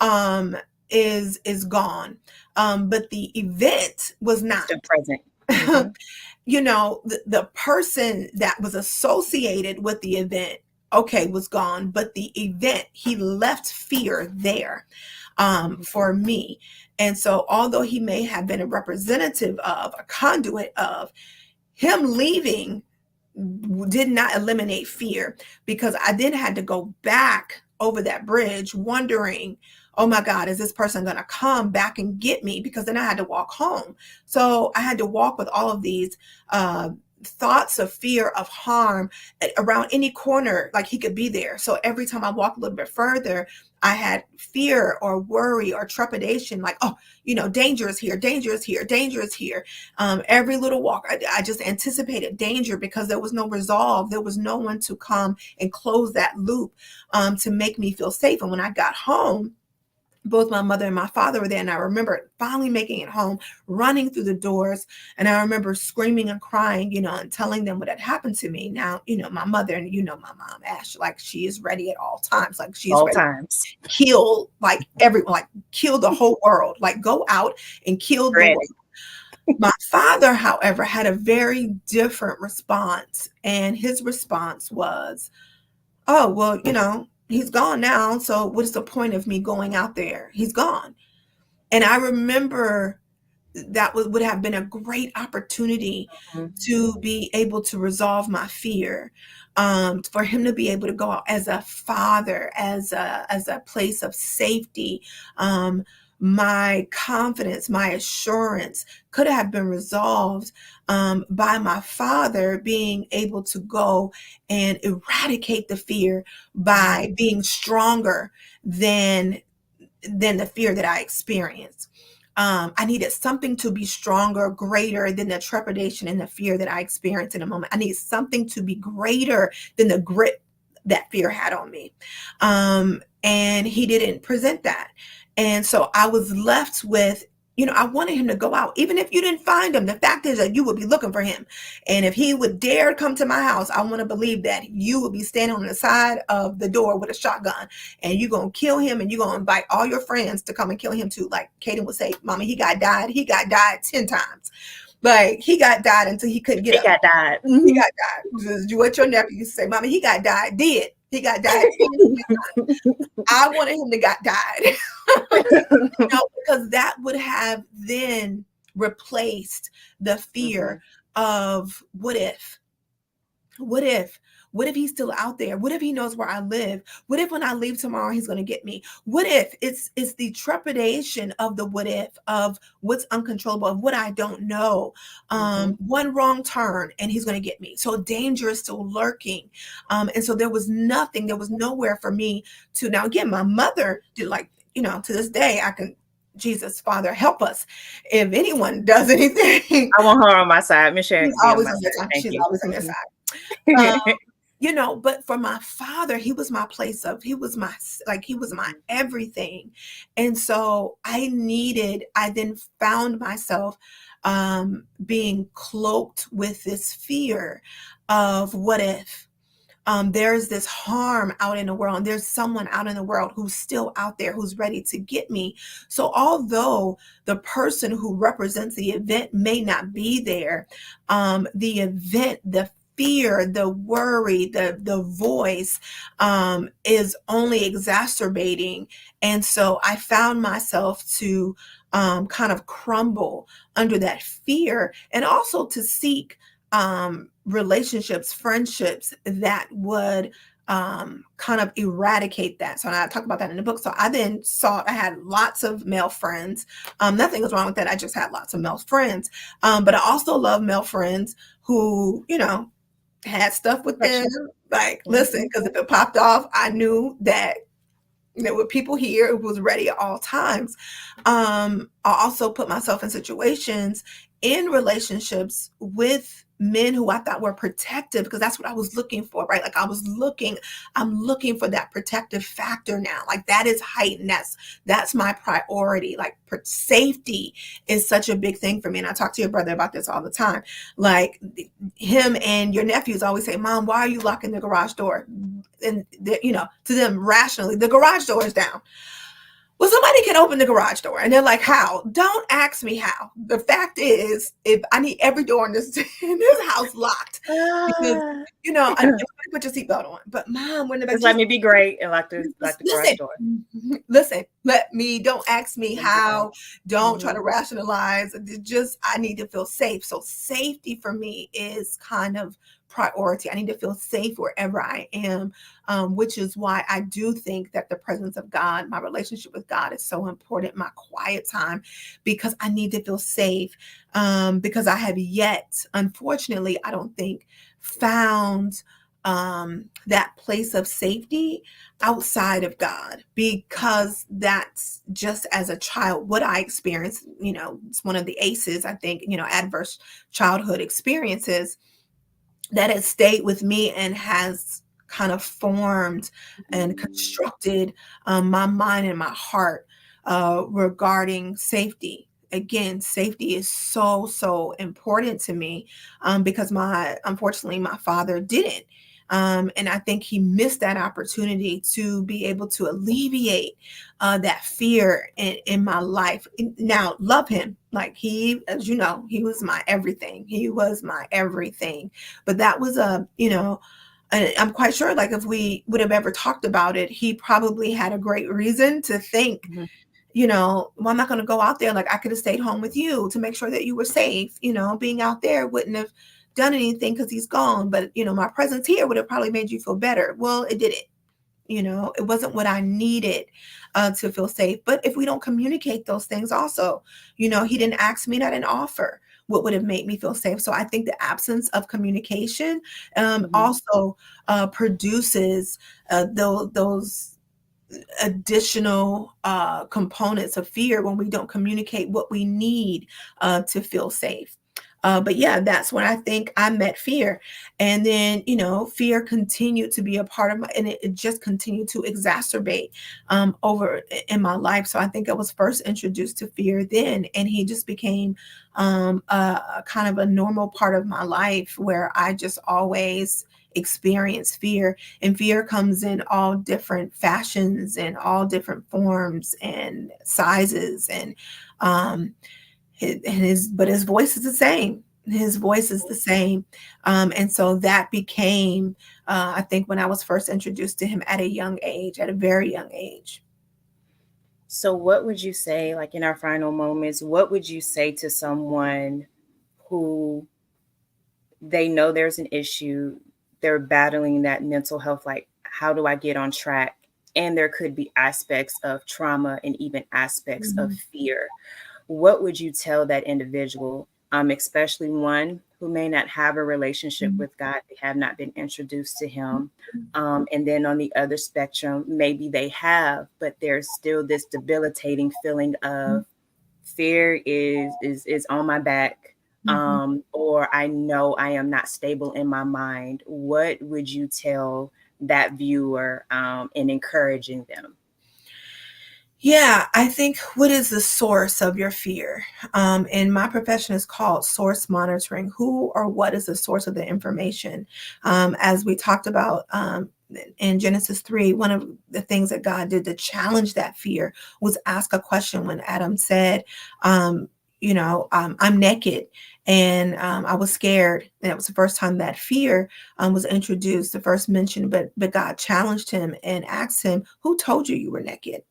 B: um is gone. But the event was not.
A: Still present. Mm-hmm.
B: You know, the person that was associated with the event, okay, was gone, but the event, he left fear there for me. And so although he may have been a representative of, a conduit of, him leaving did not eliminate fear, because I then had to go back over that bridge wondering, oh my God, is this person going to come back and get me? Because then I had to walk home. So I had to walk with all of these thoughts of fear of harm around any corner, like he could be there. So every time I walked a little bit further, I had fear or worry or trepidation, like, oh, you know, danger is here, danger is here, danger is here. Every little walk, I just anticipated danger, because there was no resolve. There was no one to come and close that loop to make me feel safe. And when I got home, both my mother and my father were there. And I remember finally making it home, running through the doors. And I remember screaming and crying, you know, and telling them what had happened to me. Now, you know, my mother, and you know, my mom, Ash, like, she is ready at all times. Like, she's
A: All
B: ready
A: times.
B: to kill, like, everyone, like, kill the whole world, like, go out and kill the
A: Ready.
B: world. My father, however, had a very different response. And his response was, oh, well, you know, he's gone now. So what is the point of me going out there? He's gone. And I remember that would have been a great opportunity
A: Mhm.
B: to be able to resolve my fear, for him to be able to go out as a father, as a place of safety. My confidence, my assurance could have been resolved by my father being able to go and eradicate the fear by being stronger than the fear that I experienced. I needed something to be stronger, greater than the trepidation and the fear that I experienced in a moment. I needed something to be greater than the grip that fear had on me. And he didn't present that. And so I was left with, you know, I wanted him to go out. Even if you didn't find him, the fact is that you would be looking for him. And if he would dare come to my house, I want to believe that you would be standing on the side of the door with a shotgun, and you're going to kill him, and you're going to invite all your friends to come and kill him too. Like Kaden would say, Mommy, he got died. He got died 10 times. Like, he got died until he couldn't get
A: He
B: up.
A: got died.
B: He got died. What your nephew used to say, Mommy, he got died, dead. He got died. I wanted him to got died. You know, because that would have then replaced the fear of what if? What if? What if he's still out there? What if he knows where I live? What if when I leave tomorrow, he's going to get me? What if? It's the trepidation of the what if, of what's uncontrollable, of what I don't know. One wrong turn and he's going to get me. So danger is still lurking. And so there was nothing, there was nowhere for me to. Now, again, my mother did, like, you know, to this day, I can, Jesus, Father, help us. If anyone does anything,
A: I want her on my side. Miss Sharon
B: she's
A: can be on
B: always
A: my
B: on your
A: side.
B: side.
A: Thank
B: She's
A: you.
B: always on your side. You know, but for my father, he was my place of, he was my, like, he was my everything. And so I then found myself being cloaked with this fear of what if. There's this harm out in the world, and there's someone out in the world who's still out there who's ready to get me. So although the person who represents the event may not be there, the event, the fear, the worry, the voice is only exacerbating. And so I found myself to kind of crumble under that fear, and also to seek relationships, friendships that would kind of eradicate that. So I talk about that in the book. So I then I had lots of male friends. Nothing was wrong with that. I just had lots of male friends. But I also love male friends who, you know, had stuff with them. Like, listen, because if it popped off, I knew that there were people here who was ready at all times. I also put myself in situations, in relationships with men who I thought were protective, because that's what I was looking for, right? Like I'm looking for that protective factor now. Like that is heightened. That's my priority. Like safety is such a big thing for me. And I talk to your brother about this all the time. Like him and your nephews always say, Mom, why are you locking the garage door? And to them rationally, the garage door is down. Well, somebody can open the garage door. And they're like, how? Don't ask me how. The fact is, if I need every door in this house locked, because, everybody put your seatbelt on. But Mom, when
A: just let me be great and lock the garage door.
B: Listen, don't ask me how. Don't try to rationalize. I need to feel safe. So safety for me is kind of priority. I need to feel safe wherever I am, which is why I do think that the presence of God, my relationship with God, is so important, my quiet time, because I need to feel safe, because I have yet, unfortunately, I don't think, found that place of safety outside of God, because that's just as a child what I experienced. It's one of the ACEs, I think, adverse childhood experiences that has stayed with me and has kind of formed and constructed my mind and my heart regarding safety. Again, safety is so, so important to me, because unfortunately, my father didn't. And I think he missed that opportunity to be able to alleviate that fear in my life. Now, love him. Like as you know, he was my everything. He was my everything. But that was I'm quite sure, like, if we would have ever talked about it, he probably had a great reason to think, well, I'm not going to go out there. Like, I could have stayed home with you to make sure that you were safe. Being out there wouldn't have done anything because he's gone. But, my presence here would have probably made you feel better. Well, it didn't. It wasn't what I needed to feel safe. But if we don't communicate those things also, he didn't ask me, and I didn't offer what would have made me feel safe. So I think the absence of communication also produces those additional components of fear when we don't communicate what we need to feel safe. But yeah, that's when I think I met fear. And then, fear continued to be a part of and it just continued to exacerbate over in my life. So I think I was first introduced to fear then, and he just became a kind of a normal part of my life where I just always experience fear. And fear comes in all different fashions and all different forms and sizes. And his voice is the same. His voice is the same. And so that became, I think, when I was first introduced to him at a very young age.
A: So what would you say, like in our final moments, what would you say to someone who they know there's an issue, they're battling that mental health, like, how do I get on track? And there could be aspects of trauma and even aspects of fear. What would you tell that individual, especially one who may not have a relationship with God, they have not been introduced to him, and then on the other spectrum, maybe they have, but there's still this debilitating feeling of fear is on my back, or I know I am not stable in my mind. What would you tell that viewer in encouraging them?
B: Yeah, I think, what is the source of your fear? And my profession is called source monitoring. Who or what is the source of the information? As we talked about in Genesis 3, one of the things that God did to challenge that fear was ask a question when Adam said, I'm naked. And I was scared. And it was the first time that fear was introduced, the first mention, but God challenged him and asked him, who told you were naked?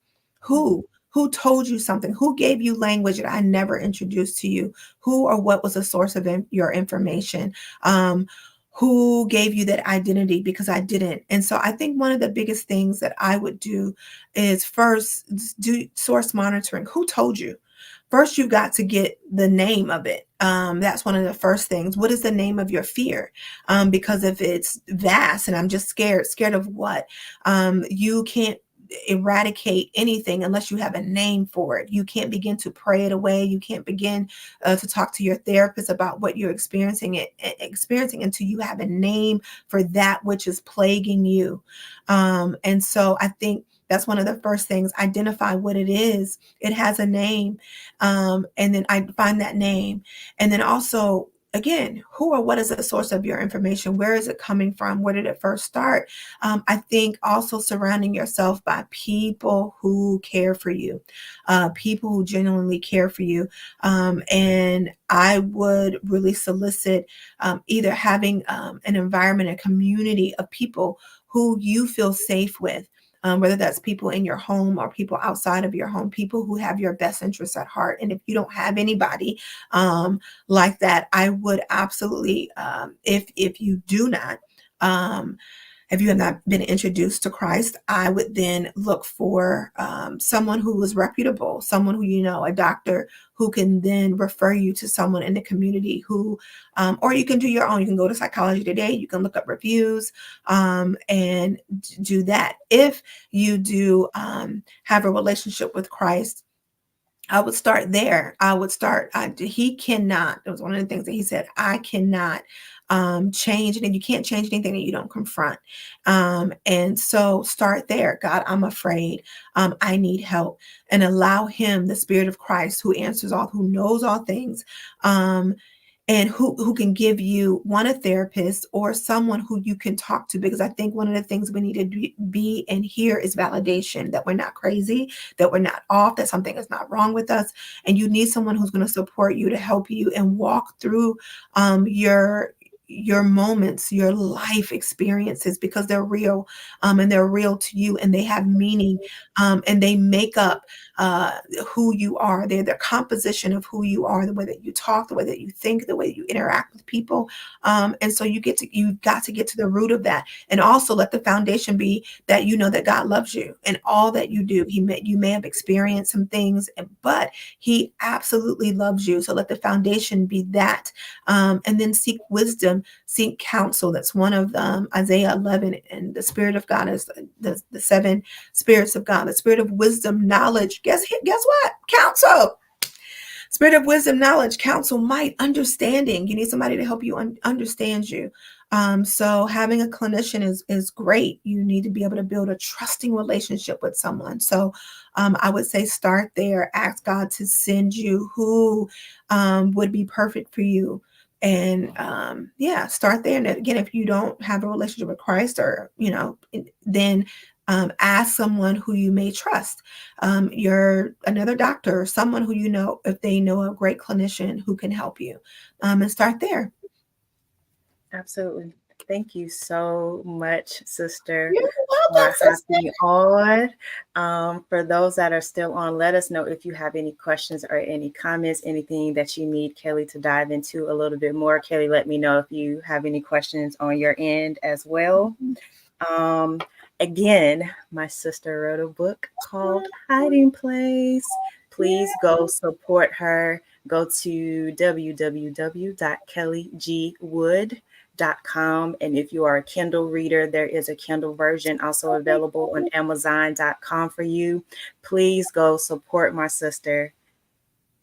B: Who told you something? Who gave you language that I never introduced to you? Who or what was the source of your information? Who gave you that identity? Because I didn't. And so I think one of the biggest things that I would do is first do source monitoring. Who told you? First, you've got to get the name of it. That's one of the first things. What is the name of your fear? Because if it's vast and I'm just scared of what? You can't eradicate anything unless you have a name for it. You can't begin to pray it away. You can't begin to talk to your therapist about what you're experiencing until you have a name for that which is plaguing you. And so I think that's one of the first things. Identify what it is. It has a name. And then I find that name. And then also, again, who or what is the source of your information? Where is it coming from? Where did it first start? I think also surrounding yourself by people who care for you, people who genuinely care for you. And I would really solicit either having an environment, a community of people who you feel safe with. Whether that's people in your home or people outside of your home, people who have your best interests at heart. And if you don't have anybody like that, I would absolutely, if you do not, if you have not been introduced to Christ, I would then look for someone who is reputable, someone who, a doctor who can then refer you to someone in the community who, or you can do your own. You can go to Psychology Today. You can look up reviews and do that. If you do have a relationship with Christ, I would start there. He cannot, it was one of the things that he said, I cannot change, and you can't change anything that you don't confront. And so start there. God, I'm afraid. I need help, and allow him, the Spirit of Christ, who answers all, who knows all things, and who can give you a therapist or someone who you can talk to. Because I think one of the things we need to be and hear is validation, that we're not crazy, that we're not off, that something is not wrong with us. And you need someone who's going to support you, to help you and walk through your moments, your life experiences, because they're real, and they're real to you, and they have meaning, and they make up who you are. They're the composition of who you are, the way that you talk, the way that you think, the way that you interact with people. And so you've got to get to the root of that. And also let the foundation be that you know that God loves you and all that you do. You may have experienced some things, but he absolutely loves you. So let the foundation be that. And then seek wisdom, seek counsel. That's one of Isaiah 11. And the Spirit of God is the seven spirits of God, the spirit of wisdom, knowledge. Guess what? Counsel. Spirit of wisdom, knowledge, counsel, might, understanding. You need somebody to help you understand you. So having a clinician is great. You need to be able to build a trusting relationship with someone. So I would say start there. Ask God to send you who would be perfect for you. And start there. And again, if you don't have a relationship with Christ, or then ask someone who you may trust. You're another doctor, or someone who if they know a great clinician who can help you, and start there.
A: Absolutely. Thank you so much, sister,
B: You're
A: for
B: welcome, sister.
A: hopping on. For those that are still on, let us know if you have any questions or any comments, anything that you need Kelli to dive into a little bit more. Kelli, let me know if you have any questions on your end as well. Again, my sister wrote a book called Hiding Place. Please go support her. Go to www.kelligwood.com. And if you are a Kindle reader, there is a Kindle version also available on Amazon.com for you. Please go support my sister.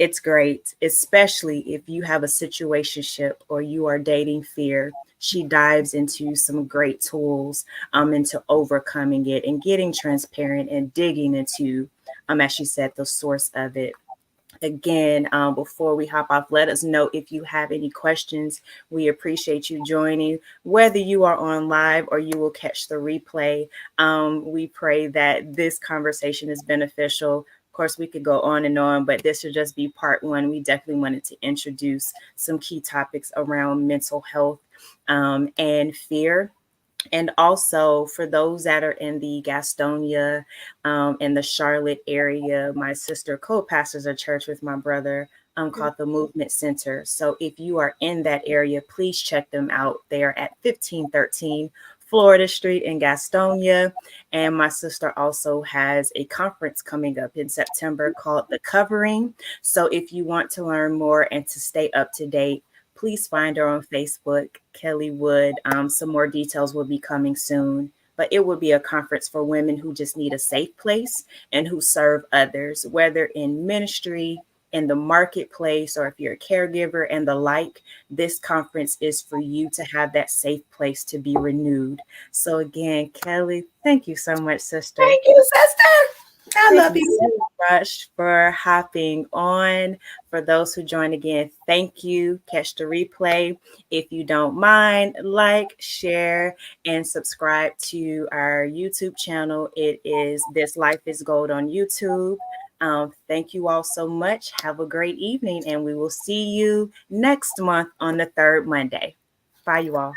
A: It's great, especially if you have a situationship or you are dating fear. She dives into some great tools into overcoming it and getting transparent and digging into, as she said, the source of it. Again, before we hop off, let us know if you have any questions. We appreciate you joining, whether you are on live or you will catch the replay. We pray that this conversation is beneficial. Of course, we could go on, but this should just be part one. We definitely wanted to introduce some key topics around mental health and fear. And also for those that are in the Gastonia in the Charlotte area, my sister co-pastors a church with my brother called the Movement Center. So if you are in that area, please check them out. They are at 1513 Florida Street in Gastonia. And my sister also has a conference coming up in September called The Covering. So if you want to learn more and to stay up to date, please find her on Facebook, Kelli Wood. Some more details will be coming soon. but it would be a conference for women who just need a safe place and who serve others, whether in ministry, in the marketplace, or if you're a caregiver and the like. This conference is for you to have that safe place to be renewed. So again, Kelli, thank you so much, sister.
B: Thank you, sister. I
A: Thank
B: love
A: you
B: you.
A: so much for hopping on. For those who joined again, thank you. Catch the replay. If you don't mind, like, share, and subscribe to our YouTube channel. It is This Life is Gold on YouTube. Thank you all so much. Have a great evening, and we will see you next month on the third Monday. Bye, you all.